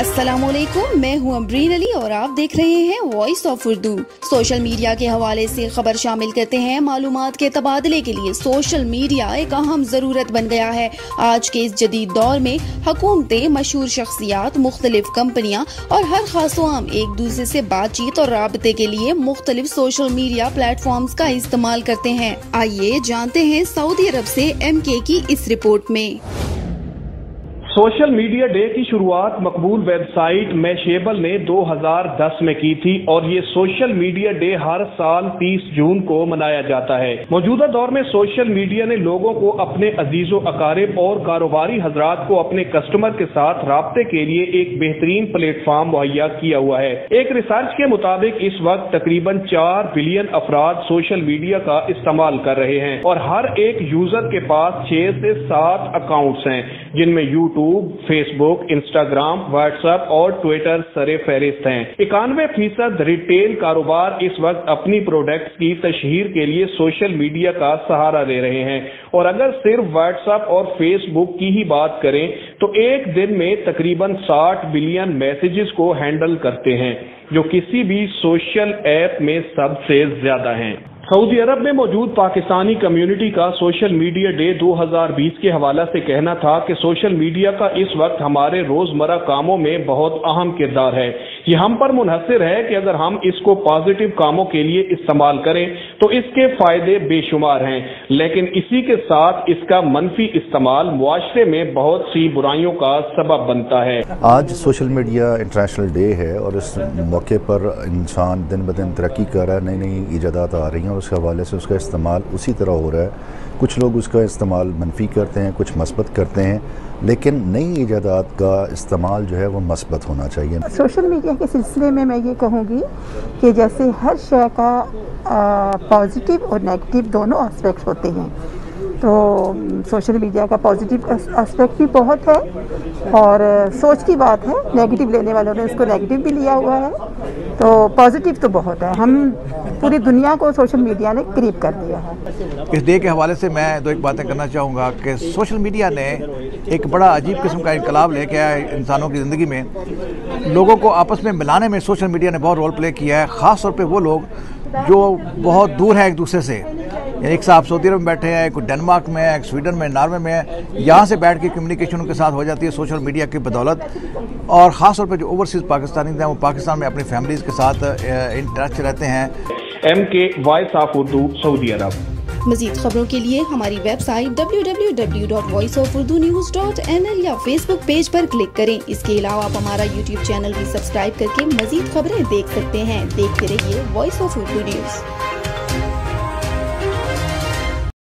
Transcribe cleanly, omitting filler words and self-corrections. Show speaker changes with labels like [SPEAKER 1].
[SPEAKER 1] अस्सलामुअलैकुम, मैं हूं अमरीन अली और आप देख रहे हैं voice of Urdu. Social media के हवाले से खबर शामिल करते हैं। मालूमात के तबादले के लिए सोशल मीडिया एक अहम जरूरत बन गया है। आज के इस जदीद दौर में हुकूमतें, मशहूर शख्सियात, मुख्तलिफ कंपनियां और हर खासो आम एक दूसरे से बातचीत और राबते के लिए मुख्तलिफ सोशल मीडिया प्लेटफॉर्म्स का इस्तेमाल करते हैं। आइए जानते हैं सऊदी अरब से MK की इस रिपोर्ट में।
[SPEAKER 2] सोशल मीडिया डे की शुरुआत मकबूल वेबसाइट मैशेबल ने 2010 में की थी और ये सोशल मीडिया डे हर साल 30 जून को मनाया जाता है। मौजूदा दौर में सोशल मीडिया ने लोगों को अपने अजीजों, अकारिब और कारोबारी हजरात को अपने कस्टमर के साथ राब्ते के लिए एक बेहतरीन प्लेटफॉर्म मुहैया किया हुआ है। एक रिसर्च के मुताबिक इस वक्त तकरीबन 4 बिलियन अफराद सोशल मीडिया का इस्तेमाल कर रहे हैं और हर एक यूजर के पास 6 से 7 अकाउंट्स हैं, जिनमें यूट्यूब, फेसबुक, इंस्टाग्राम, व्हाट्सएप और ट्विटर सरे फहरिस्त हैं। 91% रिटेल कारोबार इस वक्त अपनी प्रोडक्ट्स की तशहीर के लिए सोशल मीडिया का सहारा ले रहे हैं और अगर सिर्फ व्हाट्सएप और फेसबुक की ही बात करें तो एक दिन में तकरीबन 60 बिलियन मैसेजेस को हैंडल करते हैं, जो किसी भी सोशल ऐप में सबसे ज्यादा हैं। सऊदी अरब में मौजूद पाकिस्तानी कम्युनिटी का सोशल मीडिया डे 2020 के हवाला से कहना था कि सोशल मीडिया का इस वक्त हमारे रोजमर्रा कामों में बहुत अहम किरदार है। ये हम पर मुनहसर है कि अगर हम इसको पॉजिटिव कामों के लिए इस्तेमाल करें तो इसके फायदे बेशुमार हैं, लेकिन इसी के साथ इसका मनफी इस्तेमाल मुआशरे में बहुत सी बुराइयों का सबब बनता है।
[SPEAKER 3] आज सोशल मीडिया इंटरनेशनल डे है और इस मौके पर इंसान दिन ब दिन तरक्की कर रहा है, नई नई ईजादात आ रही हैं और उसके हवाले से उसका इस्तेमाल उसी तरह हो रहा है। कुछ लोग उसका इस्तेमाल मनफी करते हैं, कुछ मस्बत करते हैं, लेकिन नई ईजादात का इस्तेमाल जो है वो मस्बत होना चाहिए।
[SPEAKER 4] सोशल मीडिया के सिलसिले में मैं ये कहूँगी कि जैसे हर शय का पॉजिटिव और नेगेटिव दोनों एस्पेक्ट होते हैं, तो सोशल मीडिया का पॉजिटिव एस्पेक्ट भी बहुत है और सोच की बात है, नेगेटिव लेने वालों ने उसको नेगेटिव भी लिया हुआ है, तो पॉजिटिव तो बहुत है। हम पूरी दुनिया को सोशल मीडिया ने करीब कर दिया है।
[SPEAKER 5] इस डे के हवाले से मैं दो एक बातें करना चाहूँगा कि सोशल मीडिया ने एक बड़ा अजीब किस्म का इनकलाब लेके आया है इंसानों की ज़िंदगी में। लोगों को आपस में मिलाने में सोशल मीडिया ने बहुत रोल प्ले किया है, ख़ास तौर पे वो लोग जो बहुत दूर है एक दूसरे से। एक साहब सऊदी अरब में बैठे हैं, एक डेनमार्क में है, एक स्वीडन में, नॉर्वे में है। यहाँ से बैठ के कम्युनिकेशन उनके साथ हो जाती है सोशल मीडिया की बदौलत। और ख़ास तौर पे जो ओवरसीज़ पाकिस्तानी हैं वो पाकिस्तान में अपनी फैमिलीज़ के साथ इन टच रहते हैं।
[SPEAKER 2] MK voice of Urdu, Saudi Arab.
[SPEAKER 1] मज़ीद खबरों के लिए हमारी वेबसाइट www.voiceofurdunews.nl या फेसबुक पेज पर क्लिक करें। इसके अलावा आप हमारा YouTube चैनल भी सब्सक्राइब करके मज़ीद खबरें देख सकते हैं। देखते रहिए वॉइस ऑफ उर्दू न्यूज़।